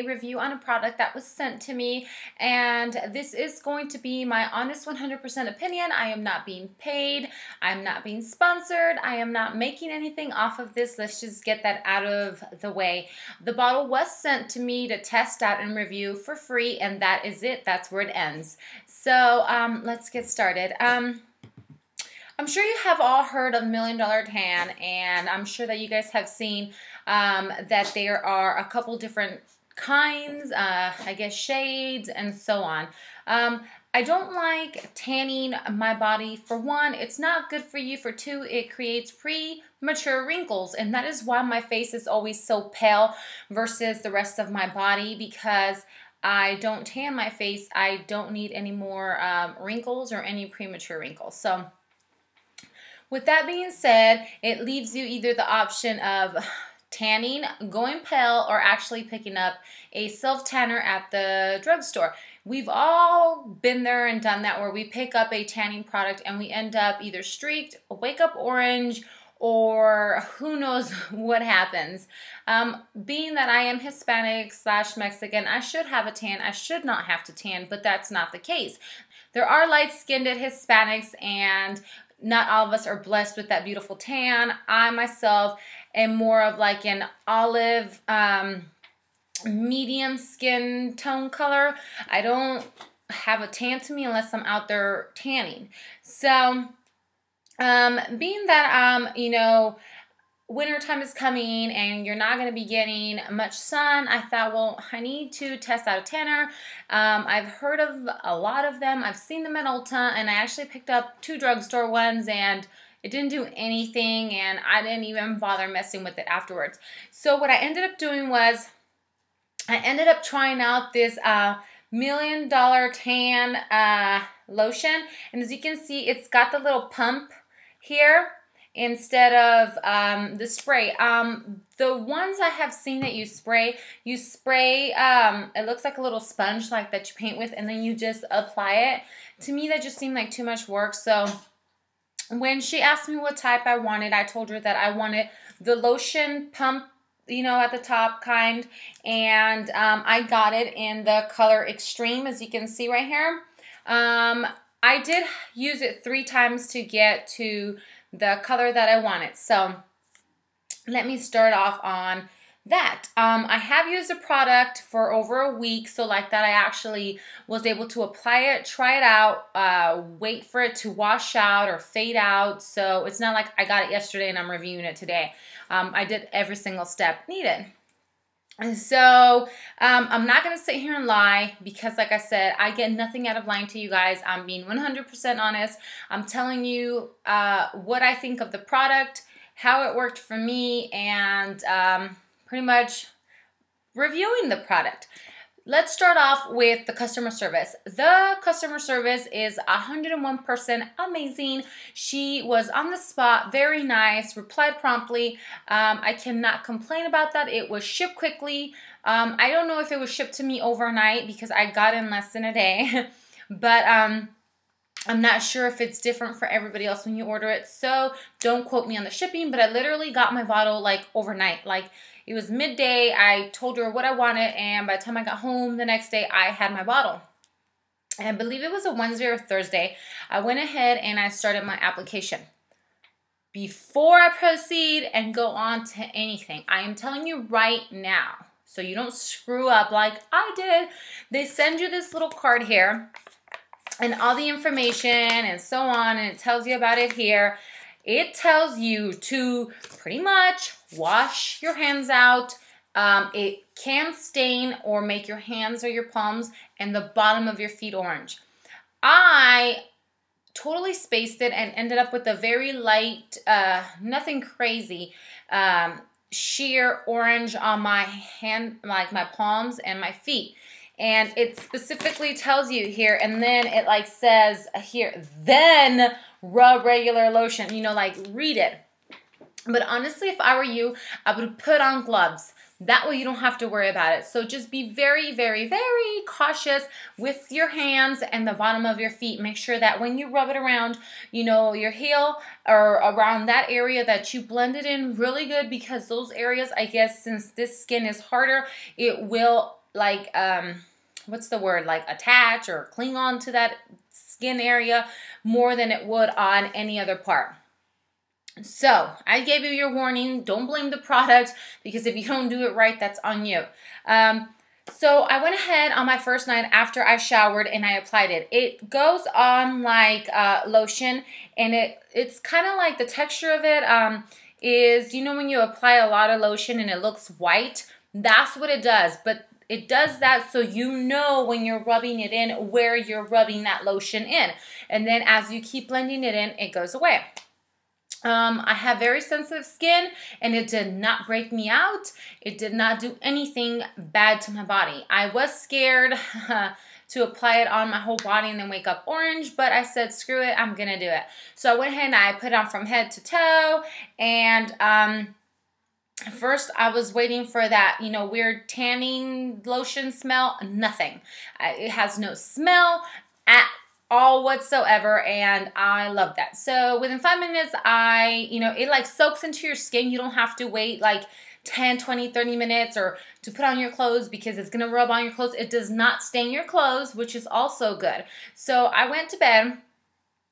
a review on a product that was sent to me, and this is going to be my honest 100% opinion. I am not being paid. I'm not being sponsored. I am not making anything off of this. Let's just get that out of the way. The bottle was sent to me to test out and review for free, and that is it. That's where it ends. So let's get started. I'm sure you have all heard of $1 Million Tan, and I'm sure that you guys have seen that there are a couple different kinds, I guess shades, and so on. I don't like tanning my body. For one, it's not good for you. For two, it creates premature wrinkles, and that is why my face is always so pale versus the rest of my body, because I don't tan my face. I don't need any more wrinkles or any premature wrinkles. So with that being said, it leaves you either the option of tanning, going pale, or actually picking up a self-tanner at the drugstore. We've all been there and done that, where we pick up a tanning product and we end up either streaked, wake up orange, or who knows what happens. Being that I am Hispanic / Mexican, I should have a tan. I should not have to tan, but that's not the case. There are light-skinned Hispanics, and not all of us are blessed with that beautiful tan. I myself am more of like an olive medium skin tone color. I don't have a tan to me unless I'm out there tanning. So being that you know, wintertime is coming and you're not going to be getting much sun, I thought, well, I need to test out a tanner. I've heard of a lot of them. I've seen them at Ulta, and I actually picked up 2 drugstore ones, and it didn't do anything, and I didn't even bother messing with it afterwards. So what I ended up doing was I ended up trying out this $1 Million Tan lotion, and as you can see, it's got the little pump here instead of the spray. The ones I have seen that you spray, it looks like a little sponge like that you paint with, and then you just apply it. To me, that just seemed like too much work. So when she asked me what type I wanted, I told her that I wanted the lotion pump, you know, at the top kind, and I got it in the color Extreme, as you can see right here. I did use it 3 times to get to the color that I wanted. So let me start off on that. I have used the product for over a week, so like that I actually was able to apply it, try it out, wait for it to wash out or fade out. So it's not like I got it yesterday and I'm reviewing it today. I did every single step needed. And so I'm not going to sit here and lie, because like I said, I get nothing out of lying to you guys. I'm being 100% honest. I'm telling you what I think of the product, how it worked for me, and pretty much reviewing the product. Let's start off with the customer service. The customer service is 101% amazing. She was on the spot, very nice, replied promptly. I cannot complain about that. It was shipped quickly. I don't know if it was shipped to me overnight, because I got it in less than a day. But I'm not sure if it's different for everybody else when you order it, so don't quote me on the shipping, but I literally got my bottle like overnight. Like, it was midday, I told her what I wanted, and by the time I got home the next day, I had my bottle. And I believe it was a Wednesday or Thursday. I went ahead and I started my application. Before I proceed and go on to anything, I am telling you right now, so you don't screw up like I did, they send you this little card here, and all the information and so on, and it tells you about it here. It tells you to pretty much wash your hands out. It can stain or make your hands or your palms and the bottom of your feet orange. I totally spaced it and ended up with a very light, nothing crazy, sheer orange on my hand, like my palms and my feet. And it specifically tells you here, and then it like says here, then rub regular lotion, you know, like read it. But honestly, if I were you, I would put on gloves. That way you don't have to worry about it. So just be very, very, very cautious with your hands and the bottom of your feet. Make sure that when you rub it around, you know, your heel or around that area, that you blend it in really good, because those areas, I guess, since this skin is harder, it will like, what's the word, like attach or cling on to that skin area more than it would on any other part. So I gave you your warning. Don't blame the product, because if you don't do it right, that's on you. So I went ahead on my first night after I showered and I applied it. It goes on like lotion, and it's kind of like the texture of it is, you know, when you apply a lot of lotion and it looks white, that's what it does. But it does that so you know when you're rubbing it in where you're rubbing that lotion in. And then as you keep blending it in, it goes away. I have very sensitive skin, and it did not break me out. It did not do anything bad to my body. I was scared to apply it on my whole body and then wake up orange, but I said, screw it, I'm gonna do it. So I went ahead and I put it on from head to toe, and first I was waiting for that, you know, weird tanning lotion smell. Nothing. It has no smell at all whatsoever, and I love that. So within 5 minutes, it like soaks into your skin. You don't have to wait like 10, 20, 30 minutes or to put on your clothes, because it's going to rub on your clothes. It does not stain your clothes, which is also good. So I went to bed,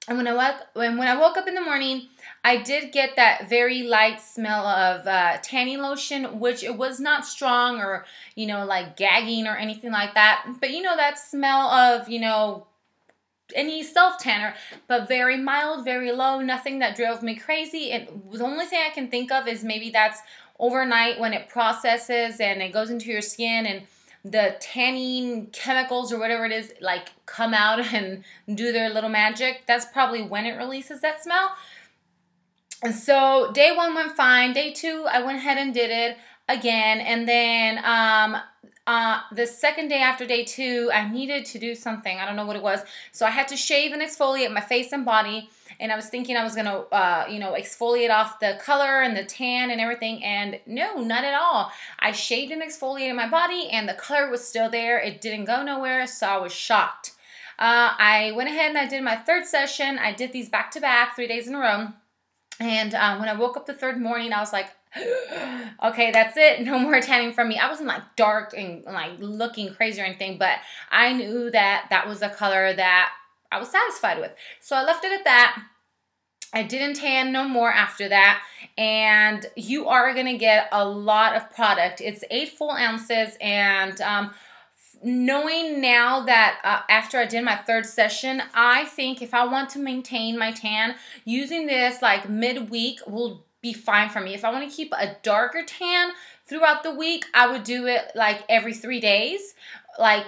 and when I woke up in the morning, I did get that very light smell of tanning lotion, which it was not strong or, you know, like gagging or anything like that. But you know, that smell of, you know, any self-tanner, but very mild, very low, nothing that drove me crazy. And the only thing I can think of is maybe that's overnight when it processes and it goes into your skin and the tanning chemicals or whatever it is like come out and do their little magic. That's probably when it releases that smell. And so day 1 went fine. Day 2, I went ahead and did it again, and then the second day after day 2, I needed to do something. I don't know what it was. So I had to shave and exfoliate my face and body. And I was thinking I was going to, exfoliate off the color and the tan and everything. And no, not at all. I shaved and exfoliated my body, and the color was still there. It didn't go nowhere, so I was shocked. I went ahead and I did my 3rd session. I did these back to back, 3 days in a row. And when I woke up the 3rd morning, I was like, okay, that's it. No more tanning from me. I wasn't like dark and like looking crazy or anything, but I knew that that was the color that I was satisfied with. So I left it at that. I didn't tan no more after that. And you are going to get a lot of product. It's 8 full ounces. And knowing now that after I did my 3rd session, I think if I want to maintain my tan, using this like midweek will be fine for me. If I want to keep a darker tan throughout the week, I would do it like every 3 days. Like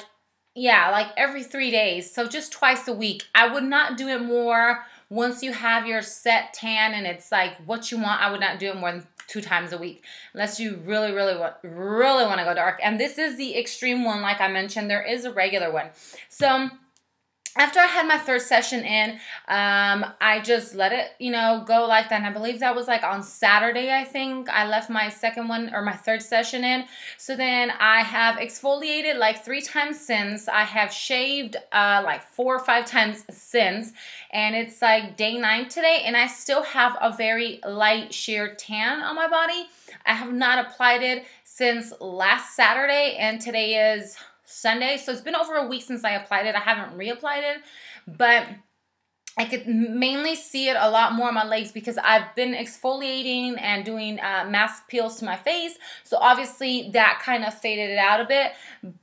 every 3 days. So just twice a week. I would not do it more once you have your set tan and it's like what you want. I would not do it more than 2 times a week unless you really want to go dark. And this is the extreme one. Like I mentioned, there is a regular one. So after I had my 3rd session in, I just let it, go like that. And I believe that was like on Saturday, I think. I left my 2nd one or my 3rd session in. So then I have exfoliated like 3 times since. I have shaved like 4 or 5 times since. And it's like day 9 today. And I still have a very light sheer tan on my body. I have not applied it since last Saturday. And today is Sunday, so it's been over a week since I applied it. I haven't reapplied it, but I could mainly see it a lot more on my legs because I've been exfoliating and doing mask peels to my face, so obviously that kind of faded it out a bit.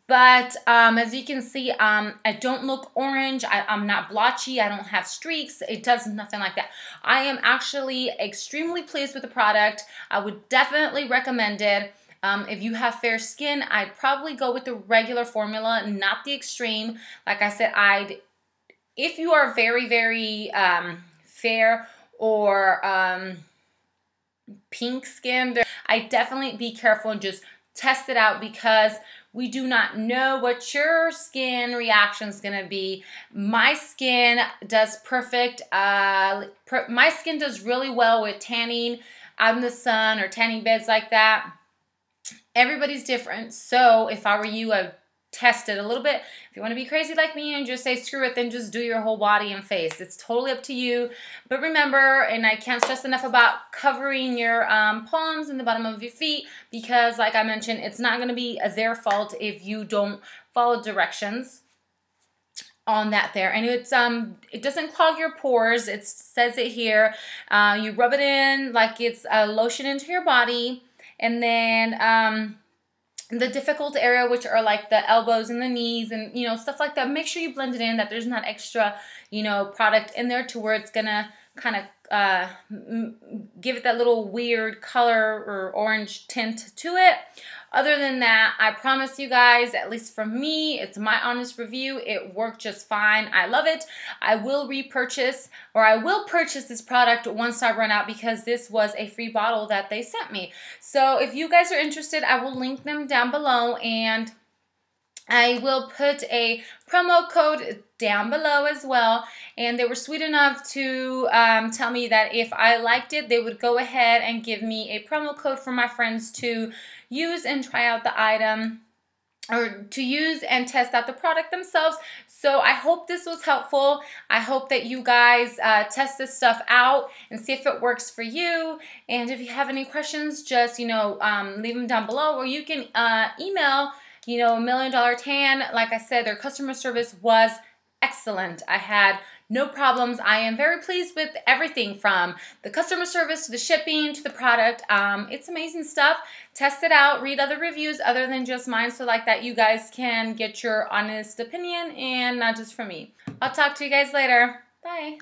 But as you can see, I don't look orange. I'm not blotchy. I don't have streaks. It does nothing like that. I am actually extremely pleased with the product. I would definitely recommend it. If you have fair skin, I'd probably go with the regular formula, not the extreme. Like I said, if you are very, very fair or pink skinned, I'd definitely be careful and just test it out because we do not know what your skin reaction is going to be. My skin does perfect. My skin does really well with tanning out in the sun or tanning beds like that. Everybody's different. So if I were you, I'd test it a little bit. If you want to be crazy like me and just say screw it, then just do your whole body and face. It's totally up to you. But remember, and I can't stress enough about covering your palms and the bottom of your feet, because like I mentioned, it's not going to be their fault if you don't follow directions on that there. And it's it doesn't clog your pores. It says it here. You rub it in like it's a lotion into your body, and then the difficult area, which are like the elbows and the knees and, you know, stuff like that, make sure you blend it in, that there's not extra, you know, product in there to where it's gonna kind of give it that little weird color or orange tint to it. Other than that, I promise you guys, at least for me, it's my honest review, it worked just fine. I love it. I will repurchase, or I will purchase this product once I run out, because this was a free bottle that they sent me. So if you guys are interested, I will link them down below, and I will put a promo code down below as well. And they were sweet enough to tell me that if I liked it, they would go ahead and give me a promo code for my friends to use and try out the item, or to use and test out the product themselves. So I hope this was helpful. I hope that you guys test this stuff out and see if it works for you. And if you have any questions, just, you know, leave them down below, or you can email, you know, $1 Million Tan. Like I said, their customer service was excellent. I had no problems. I am very pleased with everything, from the customer service to the shipping to the product. It's amazing stuff. Test it out. Read other reviews other than just mine, so like that you guys can get your honest opinion and not just from me. I'll talk to you guys later. Bye.